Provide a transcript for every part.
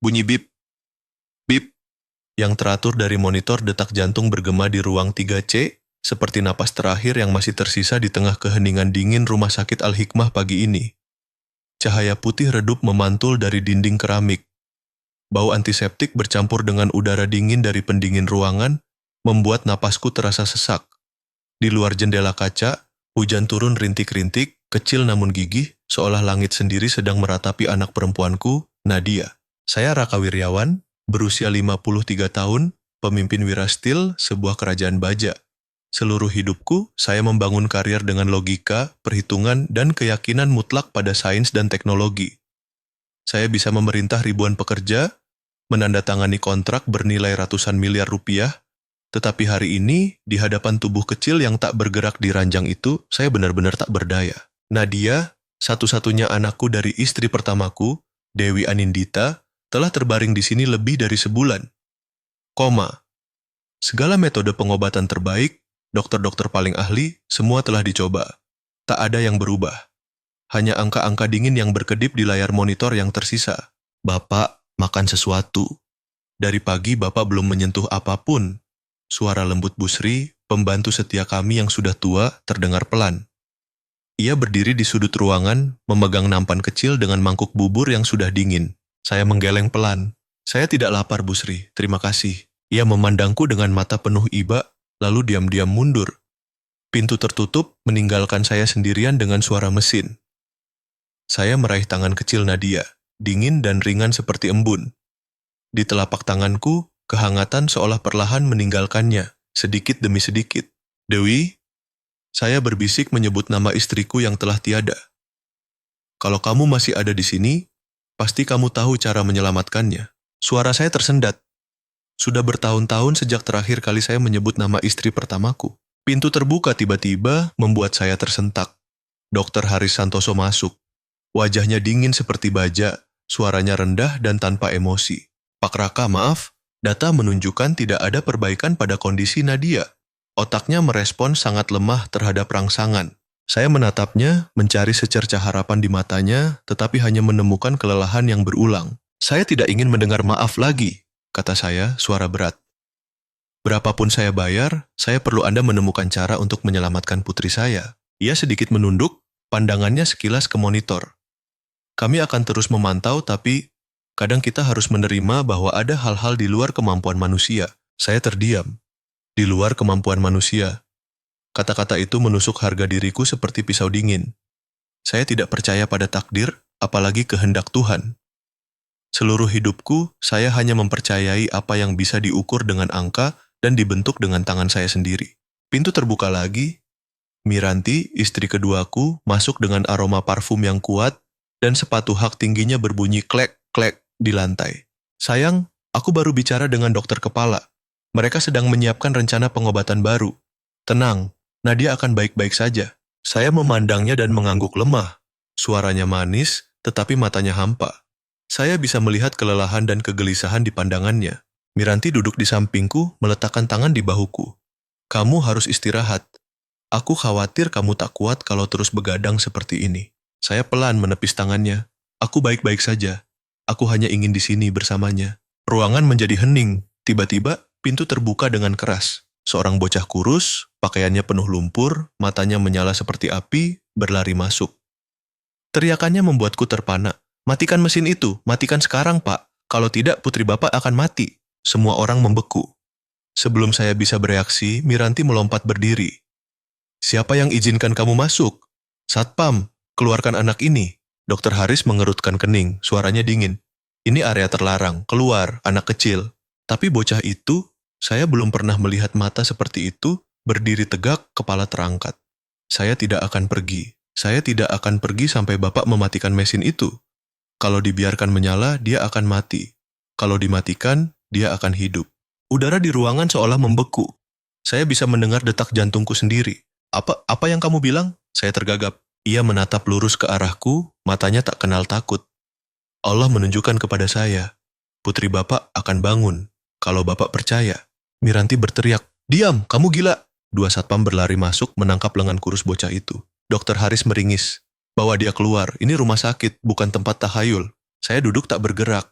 Bunyi bip, bip, yang teratur dari monitor detak jantung bergema di ruang 3C, seperti napas terakhir yang masih tersisa di tengah keheningan dingin Rumah Sakit Al-Hikmah pagi ini. Cahaya putih redup memantul dari dinding keramik. Bau antiseptik bercampur dengan udara dingin dari pendingin ruangan, membuat napasku terasa sesak. Di luar jendela kaca, hujan turun rintik-rintik, kecil namun gigih, seolah langit sendiri sedang meratapi anak perempuanku, Nadia. Saya Raka Wiryawan, berusia 53 tahun, pemimpin Wirastil, sebuah kerajaan baja. Seluruh hidupku, saya membangun karier dengan logika, perhitungan, dan keyakinan mutlak pada sains dan teknologi. Saya bisa memerintah ribuan pekerja, menandatangani kontrak bernilai ratusan miliar rupiah, tetapi hari ini, di hadapan tubuh kecil yang tak bergerak di ranjang itu, saya benar-benar tak berdaya. Nadia, satu-satunya anakku dari istri pertamaku, Dewi Anindita, telah terbaring di sini lebih dari sebulan. Segala metode pengobatan terbaik, dokter-dokter paling ahli, semua telah dicoba. Tak ada yang berubah. Hanya angka-angka dingin yang berkedip di layar monitor yang tersisa. Bapak, makan sesuatu. Dari pagi Bapak belum menyentuh apapun. Suara lembut Busri, pembantu setia kami yang sudah tua, terdengar pelan. Ia berdiri di sudut ruangan, memegang nampan kecil dengan mangkuk bubur yang sudah dingin. Saya menggeleng pelan. Saya tidak lapar, Busri, terima kasih. Ia memandangku dengan mata penuh iba, lalu diam-diam mundur. Pintu tertutup, meninggalkan saya sendirian dengan suara mesin. Saya meraih tangan kecil Nadia, dingin dan ringan seperti embun. Di telapak tanganku, kehangatan seolah perlahan meninggalkannya, sedikit demi sedikit. Dewi, saya berbisik menyebut nama istriku yang telah tiada. Kalau kamu masih ada di sini, pasti kamu tahu cara menyelamatkannya. Suara saya tersendat. Sudah bertahun-tahun sejak terakhir kali saya menyebut nama istri pertamaku. Pintu terbuka tiba-tiba membuat saya tersentak. Dr. Haris Santoso masuk. Wajahnya dingin seperti baja, suaranya rendah dan tanpa emosi. Pak Raka, maaf, data menunjukkan tidak ada perbaikan pada kondisi Nadia. Otaknya merespon sangat lemah terhadap rangsangan. Saya menatapnya, mencari secercah harapan di matanya, tetapi hanya menemukan kelelahan yang berulang. Saya tidak ingin mendengar maaf lagi, kata saya, suara berat. Berapapun saya bayar, saya perlu Anda menemukan cara untuk menyelamatkan putri saya. Ia sedikit menunduk, pandangannya sekilas ke monitor. Kami akan terus memantau, tapi kadang kita harus menerima bahwa ada hal-hal di luar kemampuan manusia. Saya terdiam. Di luar kemampuan manusia. Kata-kata itu menusuk harga diriku seperti pisau dingin. Saya tidak percaya pada takdir, apalagi kehendak Tuhan. Seluruh hidupku, saya hanya mempercayai apa yang bisa diukur dengan angka dan dibentuk dengan tangan saya sendiri. Pintu terbuka lagi. Miranti, istri keduaku, masuk dengan aroma parfum yang kuat, dan sepatu hak tingginya berbunyi klek-klek di lantai. Sayang, aku baru bicara dengan dokter kepala. Mereka sedang menyiapkan rencana pengobatan baru. Tenang, Nadia akan baik-baik saja. Saya memandangnya dan mengangguk lemah. Suaranya manis, tetapi matanya hampa. Saya bisa melihat kelelahan dan kegelisahan di pandangannya. Miranti duduk di sampingku, meletakkan tangan di bahuku. Kamu harus istirahat. Aku khawatir kamu tak kuat kalau terus begadang seperti ini. Saya pelan menepis tangannya. Aku baik-baik saja. Aku hanya ingin di sini bersamanya. Ruangan menjadi hening. Tiba-tiba, pintu terbuka dengan keras. Seorang bocah kurus, pakaiannya penuh lumpur, matanya menyala seperti api, berlari masuk. Teriakannya membuatku terpana. Matikan mesin itu, matikan sekarang, Pak. Kalau tidak, putri Bapak akan mati. Semua orang membeku. Sebelum saya bisa bereaksi, Miranti melompat berdiri. Siapa yang izinkan kamu masuk? Satpam. Keluarkan anak ini. Dokter Haris mengerutkan kening, suaranya dingin. Ini area terlarang, keluar, anak kecil. Tapi bocah itu, saya belum pernah melihat mata seperti itu, berdiri tegak, kepala terangkat. Saya tidak akan pergi. Saya tidak akan pergi sampai Bapak mematikan mesin itu. Kalau dibiarkan menyala, dia akan mati. Kalau dimatikan, dia akan hidup. Udara di ruangan seolah membeku. Saya bisa mendengar detak jantungku sendiri. Apa yang kamu bilang? Saya tergagap. Ia menatap lurus ke arahku, matanya tak kenal takut. Allah menunjukkan kepada saya, putri Bapak akan bangun, kalau Bapak percaya. Miranti berteriak, diam, kamu gila. Dua satpam berlari masuk menangkap lengan kurus bocah itu. Dokter Haris meringis, bawa dia keluar, ini rumah sakit, bukan tempat tahayul. Saya duduk tak bergerak.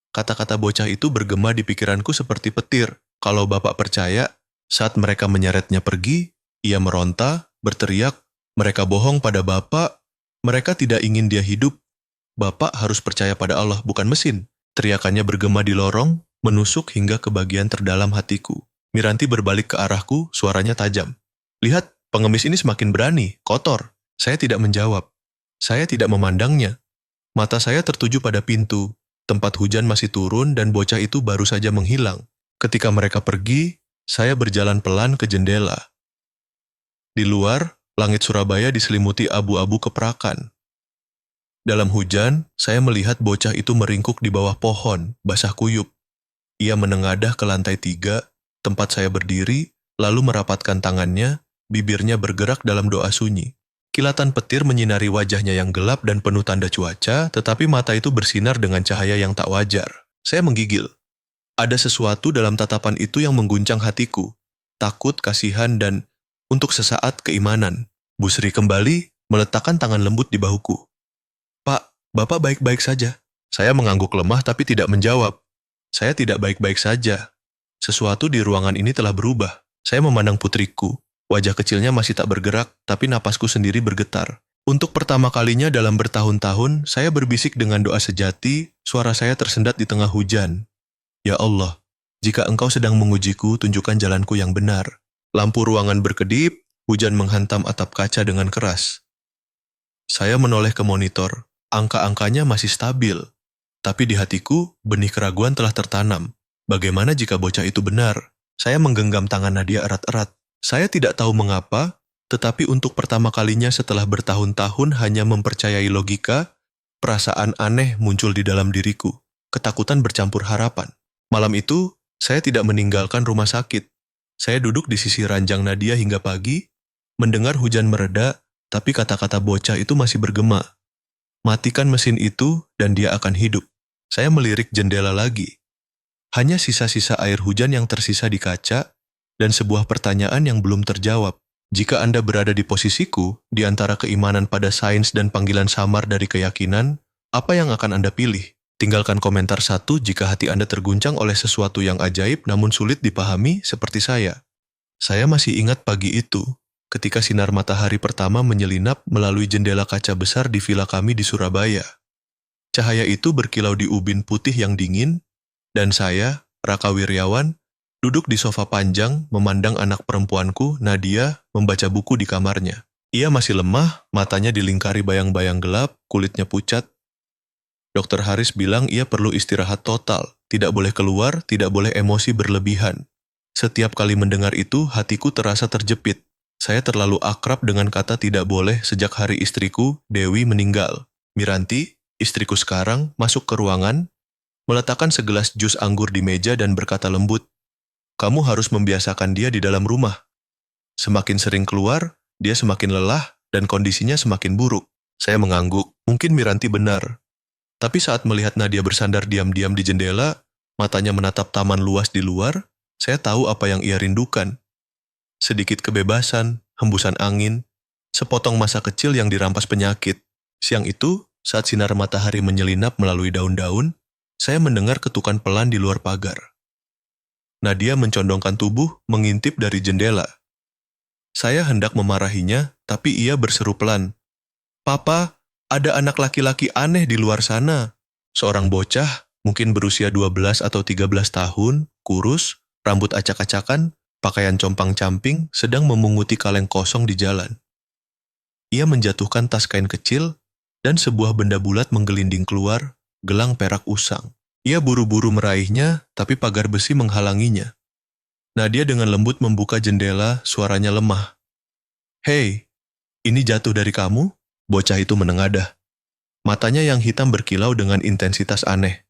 Kata-kata bocah itu bergema di pikiranku seperti petir. Kalau Bapak percaya, saat mereka menyeretnya pergi, ia meronta, berteriak, mereka bohong pada Bapak, mereka tidak ingin dia hidup. Bapak harus percaya pada Allah, bukan mesin. Teriakannya bergema di lorong, menusuk hingga ke bagian terdalam hatiku. Miranti berbalik ke arahku, suaranya tajam. Lihat, pengemis ini semakin berani, kotor. Saya tidak menjawab. Saya tidak memandangnya. Mata saya tertuju pada pintu. Tempat hujan masih turun dan bocah itu baru saja menghilang. Ketika mereka pergi, saya berjalan pelan ke jendela. Di luar, langit Surabaya diselimuti abu-abu keprakan. Dalam hujan, saya melihat bocah itu meringkuk di bawah pohon, basah kuyup. Ia menengadah ke lantai 3, tempat saya berdiri, lalu merapatkan tangannya, bibirnya bergerak dalam doa sunyi. Kilatan petir menyinari wajahnya yang gelap dan penuh tanda cuaca, tetapi mata itu bersinar dengan cahaya yang tak wajar. Saya menggigil. Ada sesuatu dalam tatapan itu yang mengguncang hatiku. Takut, kasihan, dan untuk sesaat keimanan. Bu Sri kembali, meletakkan tangan lembut di bahuku. Pak, Bapak baik-baik saja. Saya mengangguk lemah tapi tidak menjawab. Saya tidak baik-baik saja. Sesuatu di ruangan ini telah berubah. Saya memandang putriku. Wajah kecilnya masih tak bergerak, tapi napasku sendiri bergetar. Untuk pertama kalinya dalam bertahun-tahun, saya berbisik dengan doa sejati, suara saya tersendat di tengah hujan. Ya Allah, jika Engkau sedang mengujiku, tunjukkan jalanku yang benar. Lampu ruangan berkedip, hujan menghantam atap kaca dengan keras. Saya menoleh ke monitor. Angka-angkanya masih stabil. Tapi di hatiku, benih keraguan telah tertanam. Bagaimana jika bocah itu benar? Saya menggenggam tangan Nadia erat-erat. Saya tidak tahu mengapa, tetapi untuk pertama kalinya setelah bertahun-tahun hanya mempercayai logika, perasaan aneh muncul di dalam diriku. Ketakutan bercampur harapan. Malam itu, saya tidak meninggalkan rumah sakit. Saya duduk di sisi ranjang Nadia hingga pagi, mendengar hujan mereda, tapi kata-kata bocah itu masih bergema. Matikan mesin itu dan dia akan hidup. Saya melirik jendela lagi. Hanya sisa-sisa air hujan yang tersisa di kaca dan sebuah pertanyaan yang belum terjawab. Jika Anda berada di posisiku, di antara keimanan pada sains dan panggilan samar dari keyakinan, apa yang akan Anda pilih? Tinggalkan komentar 1 jika hati Anda terguncang oleh sesuatu yang ajaib namun sulit dipahami seperti saya. Saya masih ingat pagi itu, ketika sinar matahari pertama menyelinap melalui jendela kaca besar di vila kami di Surabaya. Cahaya itu berkilau di ubin putih yang dingin, dan saya, Raka Wiryawan, duduk di sofa panjang memandang anak perempuanku, Nadia, membaca buku di kamarnya. Ia masih lemah, matanya dilingkari bayang-bayang gelap, kulitnya pucat. Dokter Haris bilang ia perlu istirahat total, tidak boleh keluar, tidak boleh emosi berlebihan. Setiap kali mendengar itu, hatiku terasa terjepit. Saya terlalu akrab dengan kata tidak boleh sejak hari istriku, Dewi, meninggal. Miranti, istriku sekarang, masuk ke ruangan, meletakkan segelas jus anggur di meja dan berkata lembut, "Kamu harus membiasakan dia di dalam rumah. Semakin sering keluar, dia semakin lelah dan kondisinya semakin buruk." Saya mengangguk, mungkin Miranti benar. Tapi saat melihat Nadia bersandar diam-diam di jendela, matanya menatap taman luas di luar, saya tahu apa yang ia rindukan. Sedikit kebebasan, hembusan angin, sepotong masa kecil yang dirampas penyakit. Siang itu, saat sinar matahari menyelinap melalui daun-daun, saya mendengar ketukan pelan di luar pagar. Nadia mencondongkan tubuh, mengintip dari jendela. Saya hendak memarahinya, tapi ia berseru pelan. "Papa, ada anak laki-laki aneh di luar sana." Seorang bocah, mungkin berusia 12 atau 13 tahun, kurus, rambut acak-acakan, pakaian compang-camping, sedang memunguti kaleng kosong di jalan. Ia menjatuhkan tas kain kecil, dan sebuah benda bulat menggelinding keluar, gelang perak usang. Ia buru-buru meraihnya, tapi pagar besi menghalanginya. Nadia dengan lembut membuka jendela, suaranya lemah. "Hei, ini jatuh dari kamu?" Bocah itu menengadah. Matanya yang hitam berkilau dengan intensitas aneh.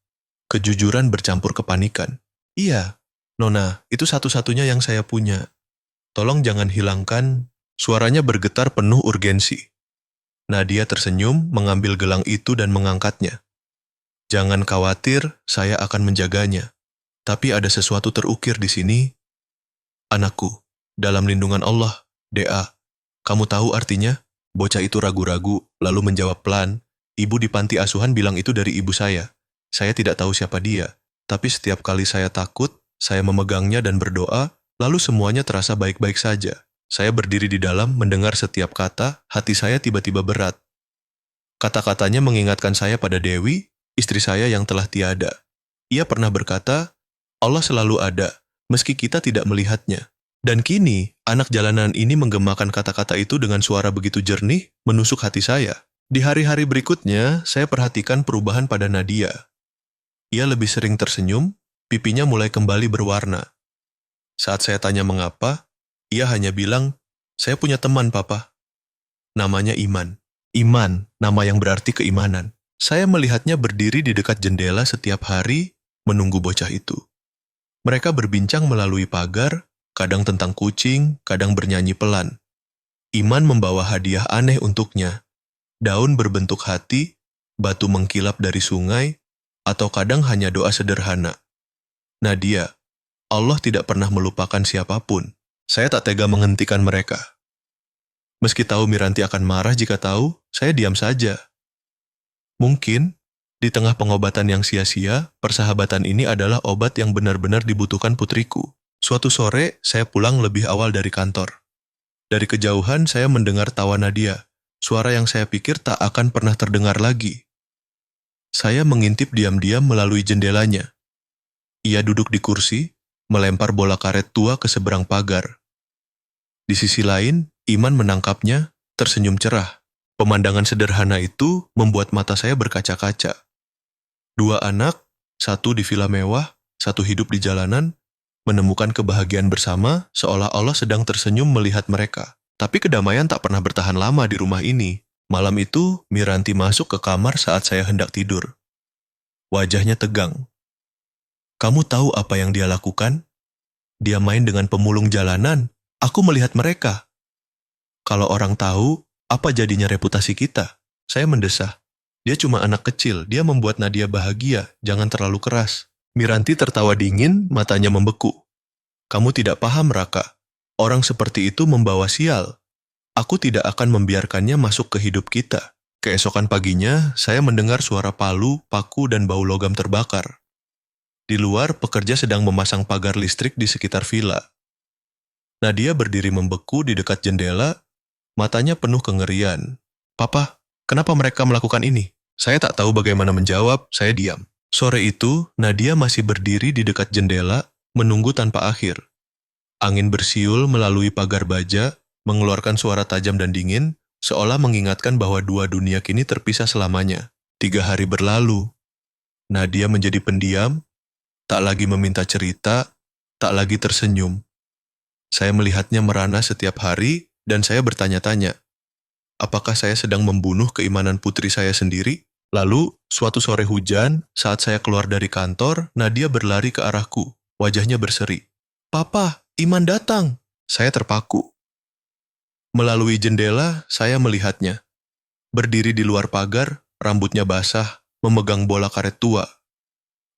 Kejujuran bercampur kepanikan. "Iya, Nona, itu satu-satunya yang saya punya. Tolong jangan hilangkan." Suaranya bergetar penuh urgensi. Nadia tersenyum, mengambil gelang itu dan mengangkatnya. "Jangan khawatir, saya akan menjaganya. Tapi ada sesuatu terukir di sini. Anakku, dalam lindungan Allah, DA. Kamu tahu artinya?" Bocah itu ragu-ragu, lalu menjawab pelan, "Ibu di panti asuhan bilang itu dari ibu saya. Saya tidak tahu siapa dia." Tapi setiap kali saya takut, saya memegangnya dan berdoa, lalu semuanya terasa baik-baik saja. Saya berdiri di dalam, mendengar setiap kata, hati saya tiba-tiba berat. Kata-katanya mengingatkan saya pada Dewi, istri saya yang telah tiada. Ia pernah berkata, Allah selalu ada, meski kita tidak melihatnya. Dan kini, anak jalanan ini menggemakan kata-kata itu dengan suara begitu jernih, menusuk hati saya. Di hari-hari berikutnya, saya perhatikan perubahan pada Nadia. Ia lebih sering tersenyum, pipinya mulai kembali berwarna. Saat saya tanya mengapa, ia hanya bilang, saya punya teman, Papa. Namanya Iman. Iman, nama yang berarti keimanan. Saya melihatnya berdiri di dekat jendela setiap hari, menunggu bocah itu. Mereka berbincang melalui pagar, kadang tentang kucing, kadang bernyanyi pelan. Iman membawa hadiah aneh untuknya. Daun berbentuk hati, batu mengkilap dari sungai, atau kadang hanya doa sederhana. Nadia, Allah tidak pernah melupakan siapapun. Saya tak tega menghentikan mereka. Meski tahu Miranti akan marah jika tahu, saya diam saja. Mungkin, di tengah pengobatan yang sia-sia, persahabatan ini adalah obat yang benar-benar dibutuhkan putriku. Suatu sore, saya pulang lebih awal dari kantor. Dari kejauhan, saya mendengar tawa Nadia, suara yang saya pikir tak akan pernah terdengar lagi. Saya mengintip diam-diam melalui jendelanya. Ia duduk di kursi, melempar bola karet tua ke seberang pagar. Di sisi lain, Iman menangkapnya, tersenyum cerah. Pemandangan sederhana itu membuat mata saya berkaca-kaca. Dua anak, satu di villa mewah, satu hidup di jalanan, menemukan kebahagiaan bersama seolah Allah sedang tersenyum melihat mereka. Tapi kedamaian tak pernah bertahan lama di rumah ini. Malam itu, Miranti masuk ke kamar saat saya hendak tidur. Wajahnya tegang. Kamu tahu apa yang dia lakukan? Dia main dengan pemulung jalanan. Aku melihat mereka. Kalau orang tahu, apa jadinya reputasi kita? Saya mendesah. Dia cuma anak kecil, dia membuat Nadia bahagia, jangan terlalu keras. Miranti tertawa dingin, matanya membeku. Kamu tidak paham, Raka. Orang seperti itu membawa sial. Aku tidak akan membiarkannya masuk ke hidup kita. Keesokan paginya, saya mendengar suara palu, paku, dan bau logam terbakar. Di luar, pekerja sedang memasang pagar listrik di sekitar villa. Nadia berdiri membeku di dekat jendela, matanya penuh kengerian. Papa, kenapa mereka melakukan ini? Saya tak tahu bagaimana menjawab, saya diam. Sore itu, Nadia masih berdiri di dekat jendela, menunggu tanpa akhir. Angin bersiul melalui pagar baja, mengeluarkan suara tajam dan dingin, seolah mengingatkan bahwa dua dunia kini terpisah selamanya. 3 hari berlalu. Nadia menjadi pendiam, tak lagi meminta cerita, tak lagi tersenyum. Saya melihatnya merana setiap hari, dan saya bertanya-tanya, apakah saya sedang membunuh keimanan putri saya sendiri? Lalu, suatu sore hujan, saat saya keluar dari kantor, Nadia berlari ke arahku. Wajahnya berseri. Papa, Iman datang. Saya terpaku. Melalui jendela, saya melihatnya. Berdiri di luar pagar, rambutnya basah, memegang bola karet tua.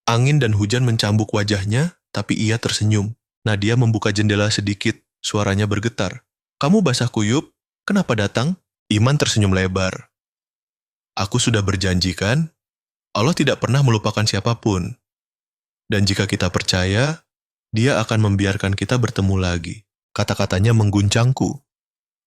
Angin dan hujan mencambuk wajahnya, tapi ia tersenyum. Nadia membuka jendela sedikit, suaranya bergetar. Kamu basah kuyup, kenapa datang? Iman tersenyum lebar. Aku sudah berjanji kan? Allah tidak pernah melupakan siapapun. Dan jika kita percaya, Dia akan membiarkan kita bertemu lagi. Kata-katanya mengguncangku.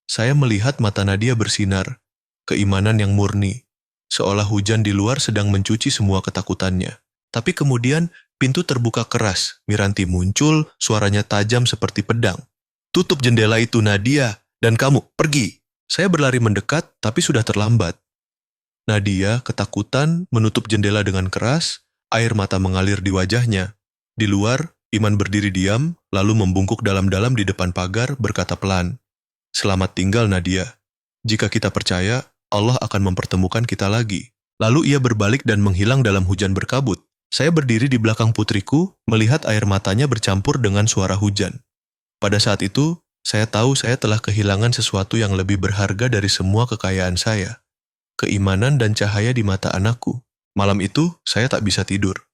Saya melihat mata Nadia bersinar, keimanan yang murni, seolah hujan di luar sedang mencuci semua ketakutannya. Tapi kemudian, pintu terbuka keras, Miranti muncul, suaranya tajam seperti pedang. Tutup jendela itu, Nadia, dan kamu, pergi. Saya berlari mendekat, tapi sudah terlambat. Nadia, ketakutan, menutup jendela dengan keras, air mata mengalir di wajahnya. Di luar, Iman berdiri diam, lalu membungkuk dalam-dalam di depan pagar, berkata pelan, Selamat tinggal, Nadia. Jika kita percaya, Allah akan mempertemukan kita lagi. Lalu ia berbalik dan menghilang dalam hujan berkabut. Saya berdiri di belakang putriku, melihat air matanya bercampur dengan suara hujan. Pada saat itu, saya tahu saya telah kehilangan sesuatu yang lebih berharga dari semua kekayaan saya. Keimanan dan cahaya di mata anakku. Malam itu, saya tak bisa tidur.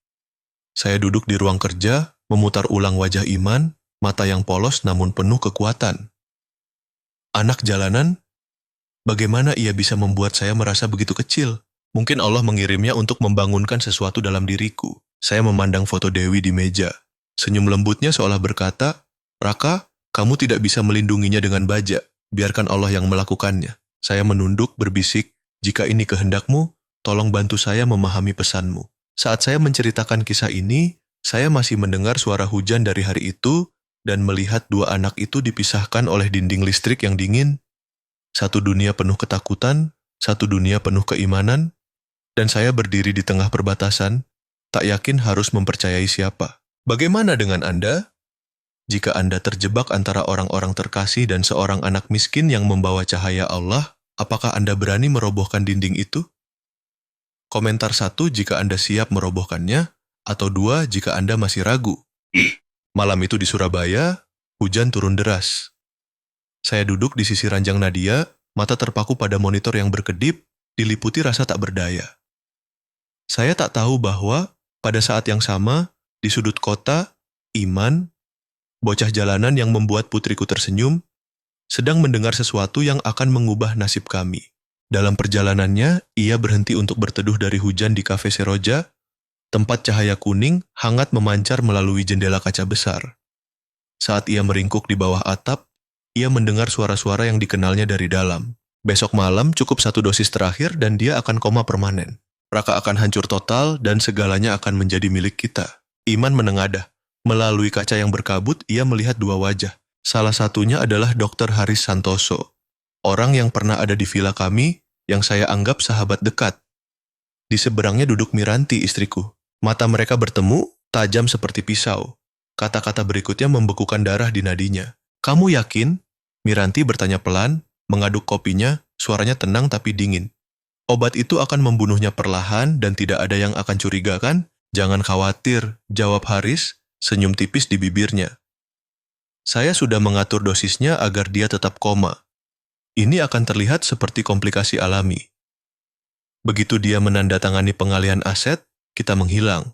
Saya duduk di ruang kerja, memutar ulang wajah Iman, mata yang polos namun penuh kekuatan. Anak jalanan, bagaimana ia bisa membuat saya merasa begitu kecil? Mungkin Allah mengirimnya untuk membangunkan sesuatu dalam diriku. Saya memandang foto Dewi di meja. Senyum lembutnya seolah berkata, "Raka, kamu tidak bisa melindunginya dengan baja. Biarkan Allah yang melakukannya." Saya menunduk berbisik, "Jika ini kehendakmu, tolong bantu saya memahami pesanmu." Saat saya menceritakan kisah ini, saya masih mendengar suara hujan dari hari itu dan melihat dua anak itu dipisahkan oleh dinding listrik yang dingin. Satu dunia penuh ketakutan, satu dunia penuh keimanan, dan saya berdiri di tengah perbatasan, tak yakin harus mempercayai siapa. Bagaimana dengan Anda? Jika Anda terjebak antara orang-orang terkasih dan seorang anak miskin yang membawa cahaya Allah, apakah Anda berani merobohkan dinding itu? Komentar 1 jika Anda siap merobohkannya, atau 2 jika Anda masih ragu. Malam itu di Surabaya, hujan turun deras. Saya duduk di sisi ranjang Nadia, mata terpaku pada monitor yang berkedip, diliputi rasa tak berdaya. Saya tak tahu bahwa, pada saat yang sama, di sudut kota, Iman, bocah jalanan yang membuat putriku tersenyum, sedang mendengar sesuatu yang akan mengubah nasib kami. Dalam perjalanannya, ia berhenti untuk berteduh dari hujan di Cafe Seroja, tempat cahaya kuning hangat memancar melalui jendela kaca besar. Saat ia meringkuk di bawah atap, ia mendengar suara-suara yang dikenalnya dari dalam. Besok malam cukup 1 dosis terakhir dan dia akan koma permanen. Raka akan hancur total dan segalanya akan menjadi milik kita. Iman menengadah. Melalui kaca yang berkabut, ia melihat 2 wajah. Salah satunya adalah Dr. Haris Santoso, orang yang pernah ada di villa kami, yang saya anggap sahabat dekat. Di seberangnya duduk Miranti, istriku. Mata mereka bertemu, tajam seperti pisau. Kata-kata berikutnya membekukan darah di nadinya. "Kamu yakin?" Miranti bertanya pelan, mengaduk kopinya, suaranya tenang tapi dingin. "Obat itu akan membunuhnya perlahan dan tidak ada yang akan curiga kan?" "Jangan khawatir," jawab Haris, senyum tipis di bibirnya. "Saya sudah mengatur dosisnya agar dia tetap koma. Ini akan terlihat seperti komplikasi alami. Begitu dia menandatangani pengalihan aset, kita menghilang.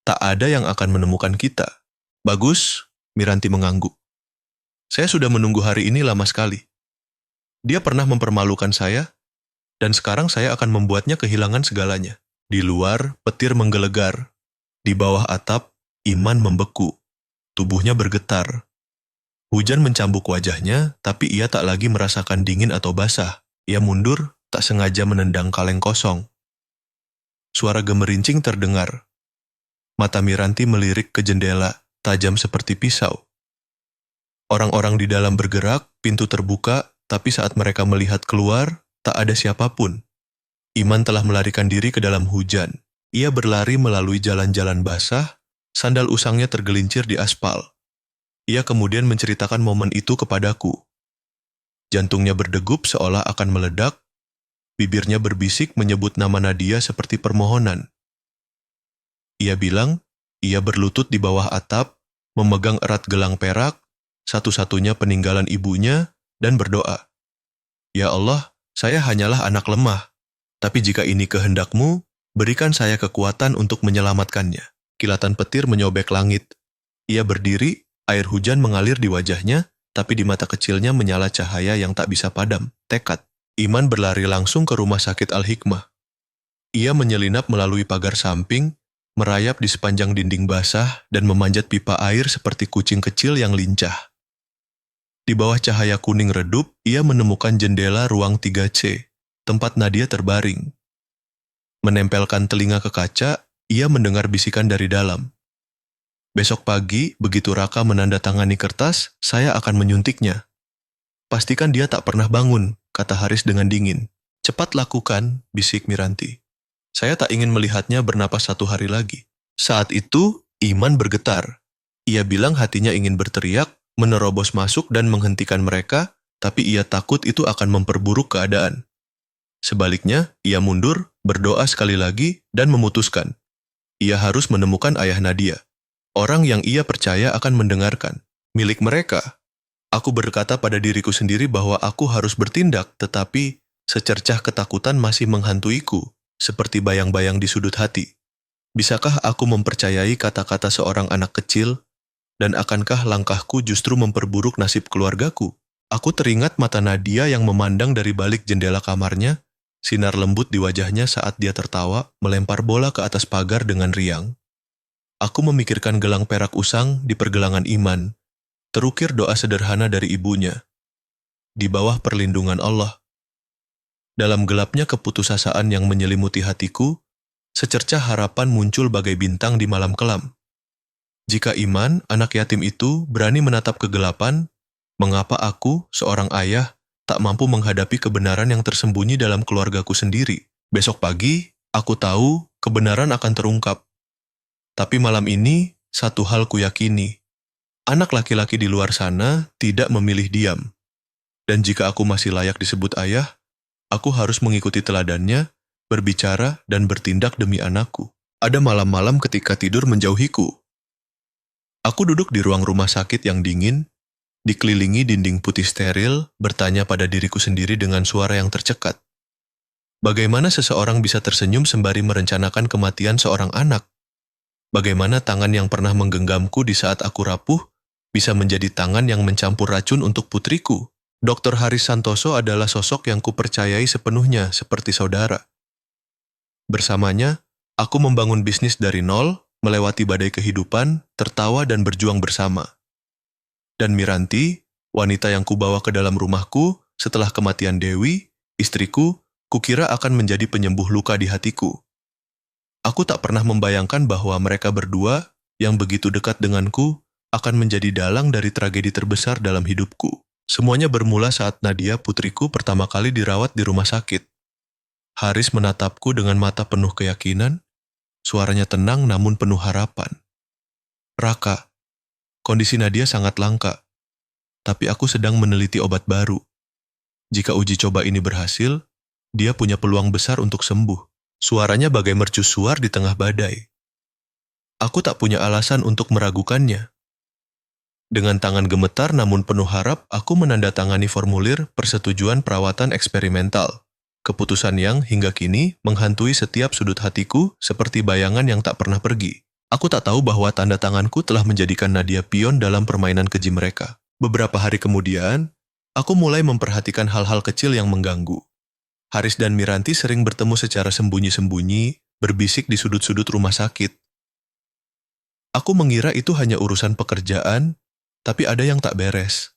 Tak ada yang akan menemukan kita." "Bagus," Miranti mengangguk. "Saya sudah menunggu hari ini lama sekali. Dia pernah mempermalukan saya, dan sekarang saya akan membuatnya kehilangan segalanya." Di luar, petir menggelegar. Di bawah atap, Iman membeku. Tubuhnya bergetar. Hujan mencambuk wajahnya, tapi ia tak lagi merasakan dingin atau basah. Ia mundur, tak sengaja menendang kaleng kosong. Suara gemerincing terdengar. Mata Miranti melirik ke jendela, tajam seperti pisau. Orang-orang di dalam bergerak, pintu terbuka, tapi saat mereka melihat keluar, tak ada siapapun. Iman telah melarikan diri ke dalam hujan. Ia berlari melalui jalan-jalan basah, sandal usangnya tergelincir di aspal. Ia kemudian menceritakan momen itu kepadaku. Jantungnya berdegup seolah akan meledak, bibirnya berbisik menyebut nama Nadia seperti permohonan. Ia bilang, ia berlutut di bawah atap, memegang erat gelang perak, satu-satunya peninggalan ibunya, dan berdoa. "Ya Allah, saya hanyalah anak lemah. Tapi jika ini kehendakmu, berikan saya kekuatan untuk menyelamatkannya." Kilatan petir menyobek langit. Ia berdiri, air hujan mengalir di wajahnya, tapi di mata kecilnya menyala cahaya yang tak bisa padam. Tekad. Iman berlari langsung ke rumah sakit Al-Hikmah. Ia menyelinap melalui pagar samping, merayap di sepanjang dinding basah, dan memanjat pipa air seperti kucing kecil yang lincah. Di bawah cahaya kuning redup, ia menemukan jendela ruang 3C, tempat Nadia terbaring. Menempelkan telinga ke kaca, ia mendengar bisikan dari dalam. "Besok pagi, begitu Raka menandatangani kertas, saya akan menyuntiknya." "Pastikan dia tak pernah bangun," kata Haris dengan dingin. "Cepat lakukan," bisik Miranti. "Saya tak ingin melihatnya bernapas 1 hari lagi." Saat itu, Iman bergetar. Ia bilang hatinya ingin berteriak, menerobos masuk dan menghentikan mereka, tapi ia takut itu akan memperburuk keadaan. Sebaliknya, ia mundur, berdoa sekali lagi, dan memutuskan. Ia harus menemukan ayah Nadia. Orang yang ia percaya akan mendengarkan. Milik mereka. Aku berkata pada diriku sendiri bahwa aku harus bertindak, tetapi secercah ketakutan masih menghantuiku, seperti bayang-bayang di sudut hati. Bisakah aku mempercayai kata-kata seorang anak kecil, dan akankah langkahku justru memperburuk nasib keluargaku? Aku teringat mata Nadia yang memandang dari balik jendela kamarnya, sinar lembut di wajahnya saat dia tertawa, melempar bola ke atas pagar dengan riang. Aku memikirkan gelang perak usang di pergelangan iman, terukir doa sederhana dari ibunya, di bawah perlindungan Allah. Dalam gelapnya keputusasaan yang menyelimuti hatiku, secercah harapan muncul bagai bintang di malam kelam. Jika Iman, anak yatim itu, berani menatap kegelapan, mengapa aku, seorang ayah, tak mampu menghadapi kebenaran yang tersembunyi dalam keluargaku sendiri? Besok pagi, aku tahu kebenaran akan terungkap. Tapi malam ini, satu hal kuyakini. Anak laki-laki di luar sana tidak memilih diam. Dan jika aku masih layak disebut ayah, aku harus mengikuti teladannya, berbicara dan bertindak demi anakku. Ada malam-malam ketika tidur menjauhiku. Aku duduk di ruang rumah sakit yang dingin, dikelilingi dinding putih steril, bertanya pada diriku sendiri dengan suara yang tercekat. Bagaimana seseorang bisa tersenyum sembari merencanakan kematian seorang anak? Bagaimana tangan yang pernah menggenggamku di saat aku rapuh bisa menjadi tangan yang mencampur racun untuk putriku? Dr. Haris Santoso adalah sosok yang kupercayai sepenuhnya seperti saudara. Bersamanya, aku membangun bisnis dari nol, melewati badai kehidupan, tertawa dan berjuang bersama. Dan Miranti, wanita yang kubawa ke dalam rumahku setelah kematian Dewi, istriku, kukira akan menjadi penyembuh luka di hatiku. Aku tak pernah membayangkan bahwa mereka berdua, yang begitu dekat denganku, akan menjadi dalang dari tragedi terbesar dalam hidupku. Semuanya bermula saat Nadia, putriku, pertama kali dirawat di rumah sakit. Haris menatapku dengan mata penuh keyakinan, suaranya tenang namun penuh harapan. Raka, kondisi Nadia sangat langka, tapi aku sedang meneliti obat baru. Jika uji coba ini berhasil, dia punya peluang besar untuk sembuh. Suaranya bagai mercusuar di tengah badai. Aku tak punya alasan untuk meragukannya. Dengan tangan gemetar namun penuh harap, aku menandatangani formulir persetujuan perawatan eksperimental. Keputusan yang hingga kini menghantui setiap sudut hatiku seperti bayangan yang tak pernah pergi. Aku tak tahu bahwa tanda tanganku telah menjadikan Nadia pion dalam permainan keji mereka. Beberapa hari kemudian, aku mulai memperhatikan hal-hal kecil yang mengganggu. Haris dan Miranti sering bertemu secara sembunyi-sembunyi, berbisik di sudut-sudut rumah sakit. Aku mengira itu hanya urusan pekerjaan, tapi ada yang tak beres.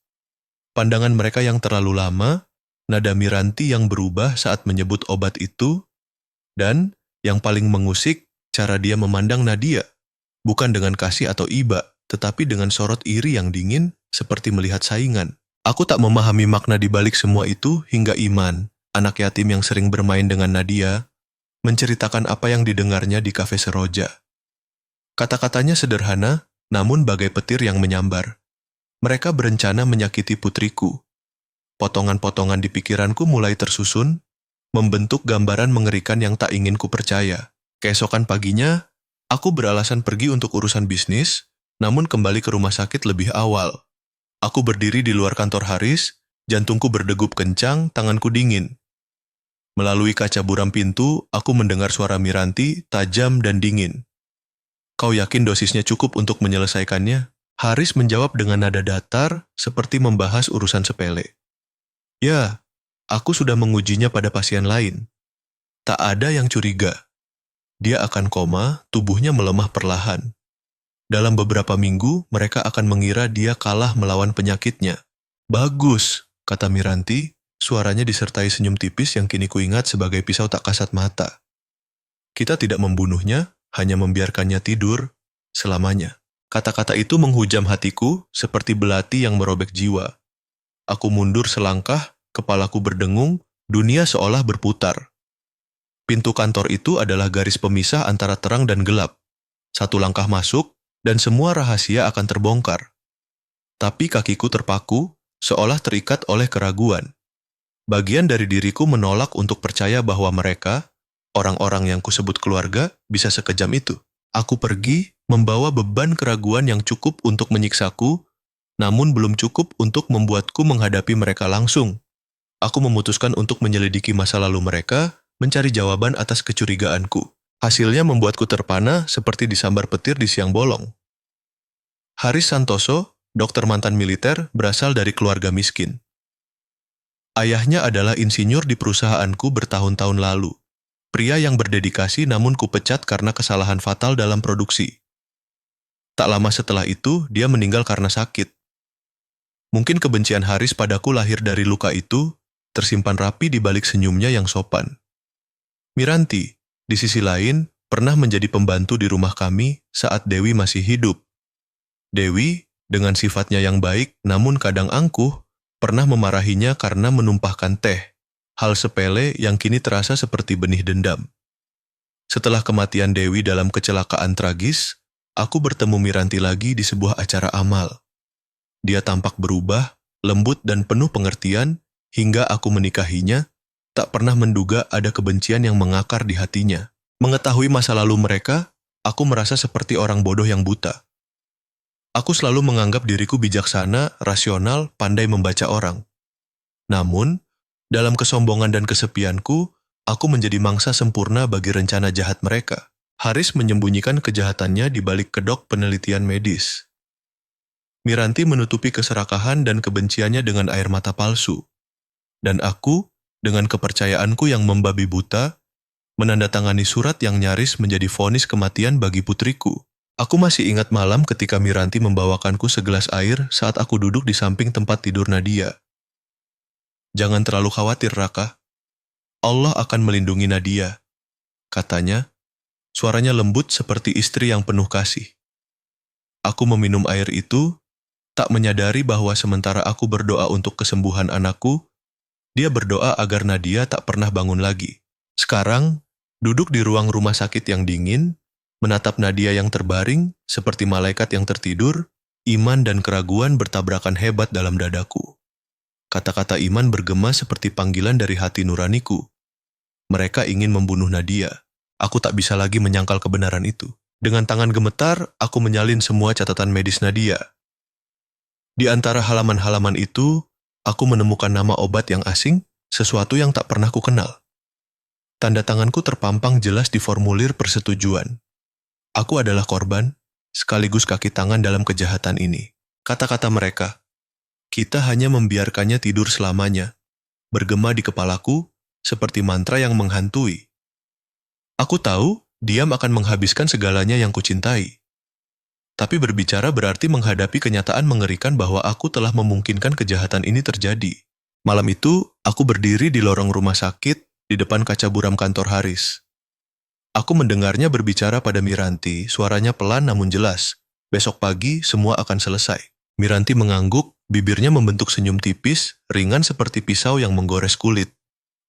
Pandangan mereka yang terlalu lama, nada Miranti yang berubah saat menyebut obat itu, dan, yang paling mengusik, cara dia memandang Nadia. Bukan dengan kasih atau iba, tetapi dengan sorot iri yang dingin, seperti melihat saingan. Aku tak memahami makna di balik semua itu hingga Iman, anak yatim yang sering bermain dengan Nadia, menceritakan apa yang didengarnya di kafe Seroja. Kata-katanya sederhana, namun bagai petir yang menyambar. Mereka berencana menyakiti putriku. Potongan-potongan di pikiranku mulai tersusun, membentuk gambaran mengerikan yang tak ingin ku percaya. Keesokan paginya, aku beralasan pergi untuk urusan bisnis, namun kembali ke rumah sakit lebih awal. Aku berdiri di luar kantor Haris, jantungku berdegup kencang, tanganku dingin. Melalui kaca buram pintu, aku mendengar suara Miranti, tajam dan dingin. Kau yakin dosisnya cukup untuk menyelesaikannya? Haris menjawab dengan nada datar, seperti membahas urusan sepele. Ya, aku sudah mengujinya pada pasien lain. Tak ada yang curiga. Dia akan koma, tubuhnya melemah perlahan. Dalam beberapa minggu, mereka akan mengira dia kalah melawan penyakitnya. Bagus, kata Miranti, suaranya disertai senyum tipis yang kini kuingat sebagai pisau tak kasat mata. Kita tidak membunuhnya, hanya membiarkannya tidur selamanya. Kata-kata itu menghujam hatiku seperti belati yang merobek jiwa. Aku mundur selangkah, kepalaku berdengung, dunia seolah berputar. Pintu kantor itu adalah garis pemisah antara terang dan gelap. Satu langkah masuk, dan semua rahasia akan terbongkar. Tapi kakiku terpaku, seolah terikat oleh keraguan. Bagian dari diriku menolak untuk percaya bahwa mereka, orang-orang yang kusebut keluarga, bisa sekejam itu. Aku pergi, membawa beban keraguan yang cukup untuk menyiksaku, namun belum cukup untuk membuatku menghadapi mereka langsung. Aku memutuskan untuk menyelidiki masa lalu mereka, mencari jawaban atas kecurigaanku. Hasilnya membuatku terpana seperti disambar petir di siang bolong. Haris Santoso, dokter mantan militer, berasal dari keluarga miskin. Ayahnya adalah insinyur di perusahaanku bertahun-tahun lalu. Pria yang berdedikasi namun kupecat karena kesalahan fatal dalam produksi. Tak lama setelah itu, dia meninggal karena sakit. Mungkin kebencian Haris padaku lahir dari luka itu, tersimpan rapi di balik senyumnya yang sopan. Miranti, di sisi lain, pernah menjadi pembantu di rumah kami saat Dewi masih hidup. Dewi, dengan sifatnya yang baik namun kadang angkuh, pernah memarahinya karena menumpahkan teh, hal sepele yang kini terasa seperti benih dendam. Setelah kematian Dewi dalam kecelakaan tragis, aku bertemu Miranti lagi di sebuah acara amal. Dia tampak berubah, lembut dan penuh pengertian, hingga aku menikahinya, tak pernah menduga ada kebencian yang mengakar di hatinya. Mengetahui masa lalu mereka, aku merasa seperti orang bodoh yang buta. Aku selalu menganggap diriku bijaksana, rasional, pandai membaca orang. Namun, dalam kesombongan dan kesepianku, aku menjadi mangsa sempurna bagi rencana jahat mereka. Haris menyembunyikan kejahatannya di balik kedok penelitian medis. Miranti menutupi keserakahan dan kebenciannya dengan air mata palsu. Dan aku, dengan kepercayaanku yang membabi buta, menandatangani surat yang nyaris menjadi vonis kematian bagi putriku. Aku masih ingat malam ketika Miranti membawakanku segelas air saat aku duduk di samping tempat tidur Nadia. Jangan terlalu khawatir, Raka. Allah akan melindungi Nadia, katanya. Suaranya lembut seperti istri yang penuh kasih. Aku meminum air itu, tak menyadari bahwa sementara aku berdoa untuk kesembuhan anakku, dia berdoa agar Nadia tak pernah bangun lagi. Sekarang, duduk di ruang rumah sakit yang dingin, menatap Nadia yang terbaring, seperti malaikat yang tertidur, iman dan keraguan bertabrakan hebat dalam dadaku. Kata-kata iman bergema seperti panggilan dari hati nuraniku. Mereka ingin membunuh Nadia. Aku tak bisa lagi menyangkal kebenaran itu. Dengan tangan gemetar, aku menyalin semua catatan medis Nadia. Di antara halaman-halaman itu, aku menemukan nama obat yang asing, sesuatu yang tak pernah ku kenal. Tanda tanganku terpampang jelas di formulir persetujuan. Aku adalah korban, sekaligus kaki tangan dalam kejahatan ini. Kata-kata mereka, kita hanya membiarkannya tidur selamanya, bergema di kepalaku seperti mantra yang menghantui. Aku tahu, diam akan menghabiskan segalanya yang kucintai. Tapi berbicara berarti menghadapi kenyataan mengerikan bahwa aku telah memungkinkan kejahatan ini terjadi. Malam itu, aku berdiri di lorong rumah sakit di depan kaca buram kantor Haris. Aku mendengarnya berbicara pada Miranti, suaranya pelan namun jelas. Besok pagi, semua akan selesai. Miranti mengangguk, bibirnya membentuk senyum tipis, ringan seperti pisau yang menggores kulit.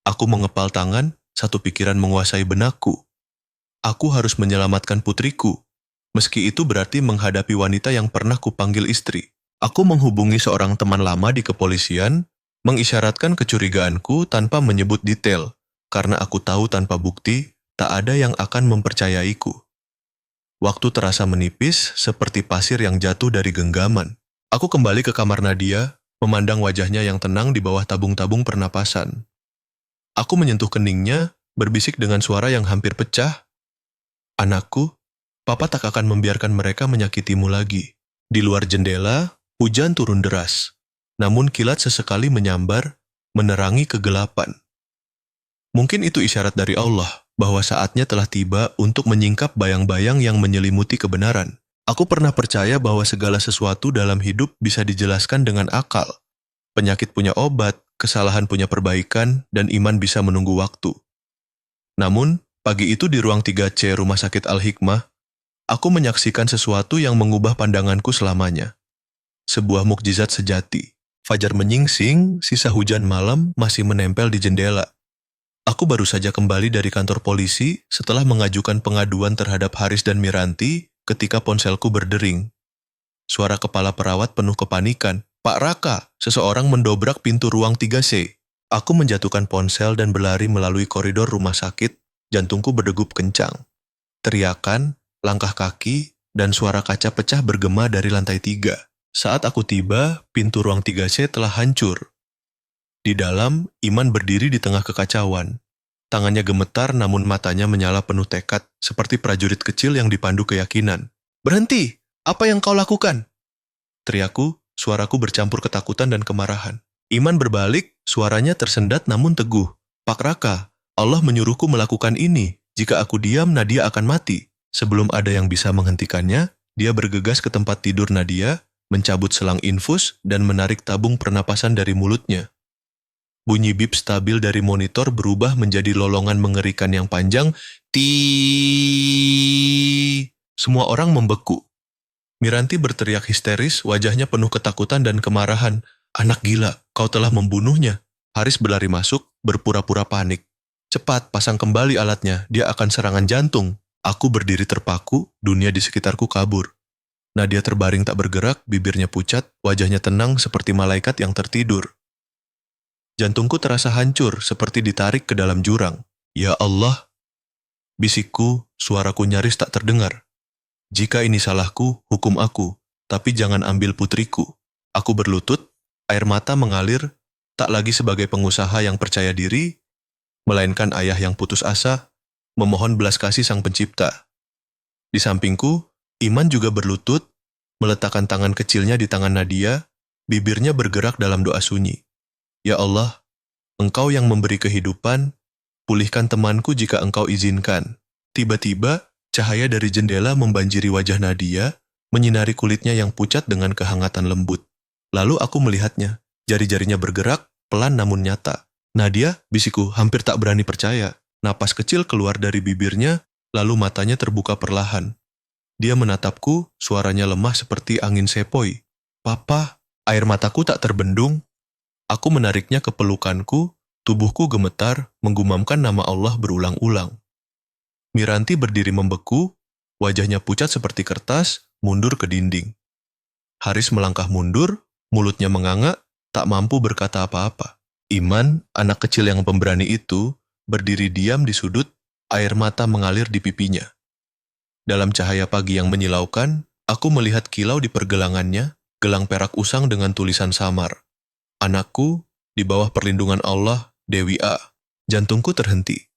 Aku mengepal tangan, satu pikiran menguasai benakku. Aku harus menyelamatkan putriku. Meski itu berarti menghadapi wanita yang pernah kupanggil istri. Aku menghubungi seorang teman lama di kepolisian, mengisyaratkan kecurigaanku tanpa menyebut detail, karena aku tahu tanpa bukti, tak ada yang akan mempercayaiku. Waktu terasa menipis seperti pasir yang jatuh dari genggaman. Aku kembali ke kamar Nadia, memandang wajahnya yang tenang di bawah tabung-tabung pernapasan. Aku menyentuh keningnya, berbisik dengan suara yang hampir pecah. Anakku, Papa tak akan membiarkan mereka menyakitimu lagi. Di luar jendela, hujan turun deras. Namun kilat sesekali menyambar, menerangi kegelapan. Mungkin itu isyarat dari Allah, bahwa saatnya telah tiba untuk menyingkap bayang-bayang yang menyelimuti kebenaran. Aku pernah percaya bahwa segala sesuatu dalam hidup bisa dijelaskan dengan akal. Penyakit punya obat, kesalahan punya perbaikan, dan iman bisa menunggu waktu. Namun, pagi itu di ruang 3C Rumah Sakit Al-Hikmah, aku menyaksikan sesuatu yang mengubah pandanganku selamanya. Sebuah mukjizat sejati. Fajar menyingsing, sisa hujan malam masih menempel di jendela. Aku baru saja kembali dari kantor polisi setelah mengajukan pengaduan terhadap Haris dan Miranti ketika ponselku berdering. Suara kepala perawat penuh kepanikan. Pak Raka, seseorang mendobrak pintu ruang 3C. Aku menjatuhkan ponsel dan berlari melalui koridor rumah sakit, jantungku berdegup kencang. Teriakan, langkah kaki, dan suara kaca pecah bergema dari lantai 3. Saat aku tiba, pintu ruang 3C telah hancur. Di dalam, Iman berdiri di tengah kekacauan. Tangannya gemetar namun matanya menyala penuh tekad, seperti prajurit kecil yang dipandu keyakinan. "Berhenti! Apa yang kau lakukan?" Teriakku, suaraku bercampur ketakutan dan kemarahan. Iman berbalik, suaranya tersendat namun teguh. "Pak Raka, Allah menyuruhku melakukan ini. Jika aku diam, Nadia akan mati. Sebelum ada yang bisa menghentikannya, Dia bergegas ke tempat tidur Nadia, mencabut selang infus, dan menarik tabung pernapasan dari mulutnya. Bunyi bip stabil dari monitor berubah menjadi lolongan mengerikan yang panjang. Ti. Semua orang membeku. Miranti berteriak histeris, wajahnya penuh ketakutan dan kemarahan. Anak gila, kau telah membunuhnya. Haris berlari masuk, berpura-pura panik. Cepat, pasang kembali alatnya, dia akan serangan jantung. Aku berdiri terpaku, dunia di sekitarku kabur. Nadia terbaring tak bergerak, bibirnya pucat, wajahnya tenang seperti malaikat yang tertidur. Jantungku terasa hancur, seperti ditarik ke dalam jurang. Ya Allah! Bisikku, suaraku nyaris tak terdengar. Jika ini salahku, hukum aku, tapi jangan ambil putriku. Aku berlutut, air mata mengalir, tak lagi sebagai pengusaha yang percaya diri, melainkan ayah yang putus asa, memohon belas kasih Sang Pencipta. Di sampingku, Iman juga berlutut, meletakkan tangan kecilnya di tangan Nadia, bibirnya bergerak dalam doa sunyi. Ya Allah, Engkau yang memberi kehidupan, pulihkan temanku jika Engkau izinkan. Tiba-tiba, cahaya dari jendela membanjiri wajah Nadia, menyinari kulitnya yang pucat dengan kehangatan lembut. Lalu aku melihatnya, jari-jarinya bergerak, pelan namun nyata. Nadia, bisikku, hampir tak berani percaya. Napas kecil keluar dari bibirnya, lalu matanya terbuka perlahan. Dia menatapku, suaranya lemah seperti angin sepoi. Papa, air mataku tak terbendung. Aku menariknya ke pelukanku, tubuhku gemetar, menggumamkan nama Allah berulang-ulang. Miranti berdiri membeku, wajahnya pucat seperti kertas, mundur ke dinding. Haris melangkah mundur, mulutnya menganga, tak mampu berkata apa-apa. Iman, anak kecil yang pemberani itu, berdiri diam di sudut, air mata mengalir di pipinya. Dalam cahaya pagi yang menyilaukan, aku melihat kilau di pergelangannya, gelang perak usang dengan tulisan samar. Anakku, di bawah perlindungan Allah, Dewi A. Jantungku terhenti.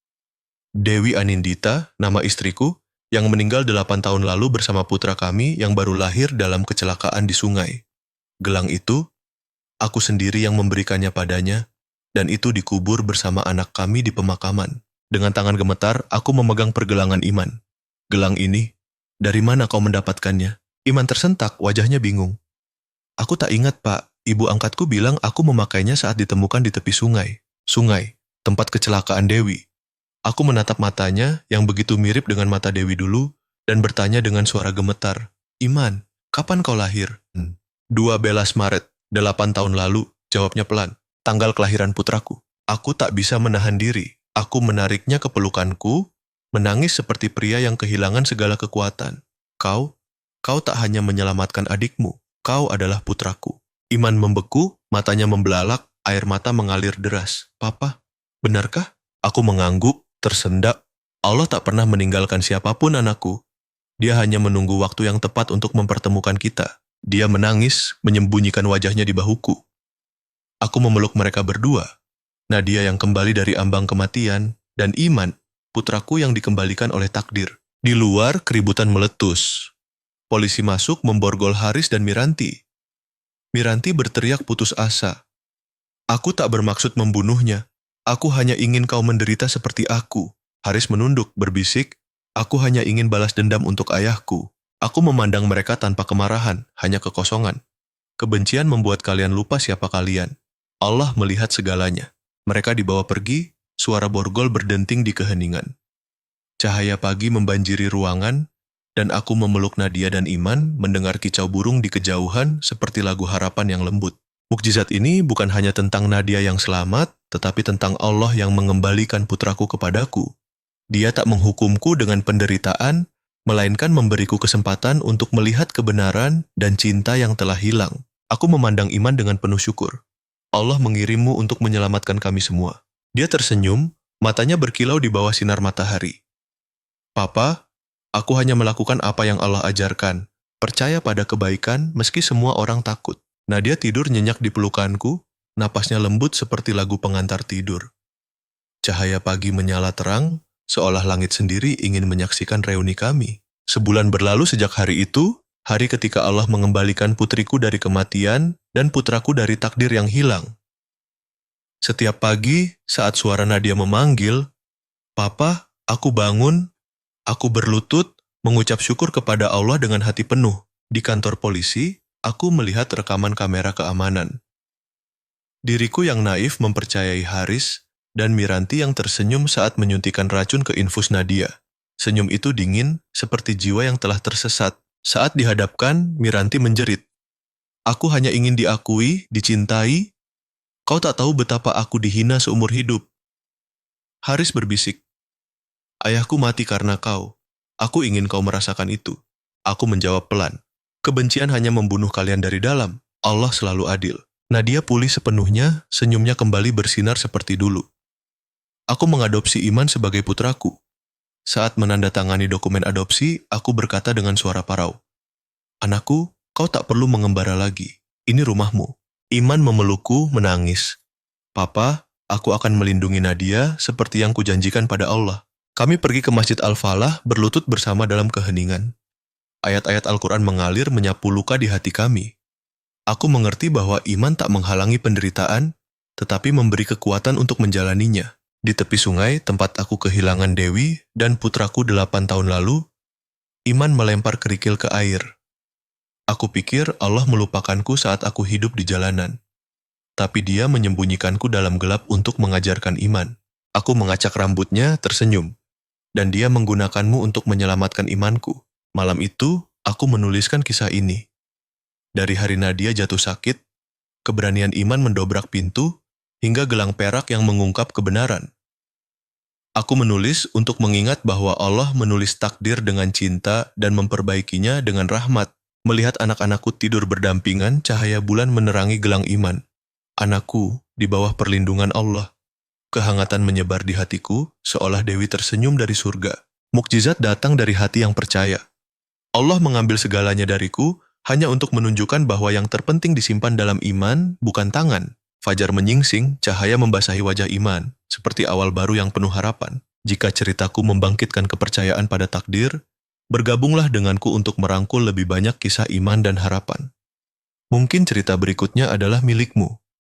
Dewi Anindita, nama istriku, yang meninggal 8 tahun lalu bersama putra kami yang baru lahir dalam kecelakaan di sungai. Gelang itu, aku sendiri yang memberikannya padanya, dan itu dikubur bersama anak kami di pemakaman. Dengan tangan gemetar, aku memegang pergelangan Iman. Gelang ini, dari mana kau mendapatkannya? Iman tersentak, wajahnya bingung. Aku tak ingat, Pak. Ibu angkatku bilang aku memakainya saat ditemukan di tepi sungai. Sungai, tempat kecelakaan Dewi. Aku menatap matanya yang begitu mirip dengan mata Dewi dulu dan bertanya dengan suara gemetar. Iman, kapan kau lahir? 12 Maret, 8 tahun lalu, jawabnya pelan. Tanggal kelahiran putraku. Aku tak bisa menahan diri. Aku menariknya ke pelukanku, menangis seperti pria yang kehilangan segala kekuatan. Kau tak hanya menyelamatkan adikmu, kau adalah putraku. Iman membeku, matanya membelalak, air mata mengalir deras. Papa, benarkah? Aku mengangguk, tersendak. Allah tak pernah meninggalkan siapapun anakku. Dia hanya menunggu waktu yang tepat untuk mempertemukan kita. Dia menangis, menyembunyikan wajahnya di bahuku. Aku memeluk mereka berdua. Nadia yang kembali dari ambang kematian, dan Iman, putraku yang dikembalikan oleh takdir. Di luar, keributan meletus. Polisi masuk memborgol Haris dan Miranti. Miranti berteriak putus asa. Aku tak bermaksud membunuhnya. Aku hanya ingin kau menderita seperti aku. Haris menunduk, berbisik. Aku hanya ingin balas dendam untuk ayahku. Aku memandang mereka tanpa kemarahan, hanya kekosongan. Kebencian membuat kalian lupa siapa kalian. Allah melihat segalanya. Mereka dibawa pergi, suara borgol berdenting di keheningan. Cahaya pagi membanjiri ruangan, dan aku memeluk Nadia dan Iman mendengar kicau burung di kejauhan seperti lagu harapan yang lembut. Mukjizat ini bukan hanya tentang Nadia yang selamat, tetapi tentang Allah yang mengembalikan putraku kepadaku. Dia tak menghukumku dengan penderitaan, melainkan memberiku kesempatan untuk melihat kebenaran dan cinta yang telah hilang. Aku memandang Iman dengan penuh syukur. Allah mengirimmu untuk menyelamatkan kami semua. Dia tersenyum, matanya berkilau di bawah sinar matahari. Papa, aku hanya melakukan apa yang Allah ajarkan. Percaya pada kebaikan meski semua orang takut. Nadia tidur nyenyak di pelukanku, napasnya lembut seperti lagu pengantar tidur. Cahaya pagi menyala terang, seolah langit sendiri ingin menyaksikan reuni kami. Sebulan berlalu sejak hari itu, hari ketika Allah mengembalikan putriku dari kematian dan putraku dari takdir yang hilang. Setiap pagi, saat suara Nadia memanggil, Papa, aku bangun, aku berlutut, Mengucap syukur kepada Allah dengan hati penuh. Di kantor polisi, aku melihat rekaman kamera keamanan. Diriku yang naif mempercayai Haris dan Miranti yang tersenyum saat menyuntikkan racun ke infus Nadia. Senyum itu dingin, seperti jiwa yang telah tersesat. Saat dihadapkan, Miranti menjerit. Aku hanya ingin diakui, dicintai. Kau tak tahu betapa aku dihina seumur hidup. Haris berbisik. Ayahku mati karena kau. Aku ingin kau merasakan itu. Aku menjawab pelan. Kebencian hanya membunuh kalian dari dalam. Allah selalu adil. Nadia pulih sepenuhnya, senyumnya kembali bersinar seperti dulu. Aku mengadopsi Iman sebagai putraku. Saat menandatangani dokumen adopsi, aku berkata dengan suara parau. Anakku, kau tak perlu mengembara lagi. Ini rumahmu. Iman memelukku, menangis. Papa, aku akan melindungi Nadia seperti yang kujanjikan pada Allah. Kami pergi ke Masjid Al-Falah berlutut bersama dalam keheningan. Ayat-ayat Al-Quran mengalir menyapu luka di hati kami. Aku mengerti bahwa iman tak menghalangi penderitaan, tetapi memberi kekuatan untuk menjalaninya. Di tepi sungai, tempat aku kehilangan Dewi dan putraku 8 tahun lalu, Iman melempar kerikil ke air. Aku pikir Allah melupakanku saat aku hidup di jalanan. Tapi dia menyembunyikanku dalam gelap untuk mengajarkan iman. Aku mengacak rambutnya, tersenyum. Dan dia menggunakanmu untuk menyelamatkan imanku. Malam itu, aku menuliskan kisah ini. Dari hari Nadia jatuh sakit, keberanian Iman mendobrak pintu, hingga gelang perak yang mengungkap kebenaran. Aku menulis untuk mengingat bahwa Allah menulis takdir dengan cinta dan memperbaikinya dengan rahmat. Melihat anak-anakku tidur berdampingan, cahaya bulan menerangi gelang iman. Anakku, di bawah perlindungan Allah. Kehangatan menyebar di hatiku, seolah Dewi tersenyum dari surga. Mukjizat datang dari hati yang percaya. Allah mengambil segalanya dariku, hanya untuk menunjukkan bahwa yang terpenting disimpan dalam iman, bukan tangan. Fajar menyingsing, cahaya membasahi wajah Iman, seperti awal baru yang penuh harapan. Jika ceritaku membangkitkan kepercayaan pada takdir, bergabunglah denganku untuk merangkul lebih banyak kisah iman dan harapan. Mungkin cerita berikutnya adalah milikmu.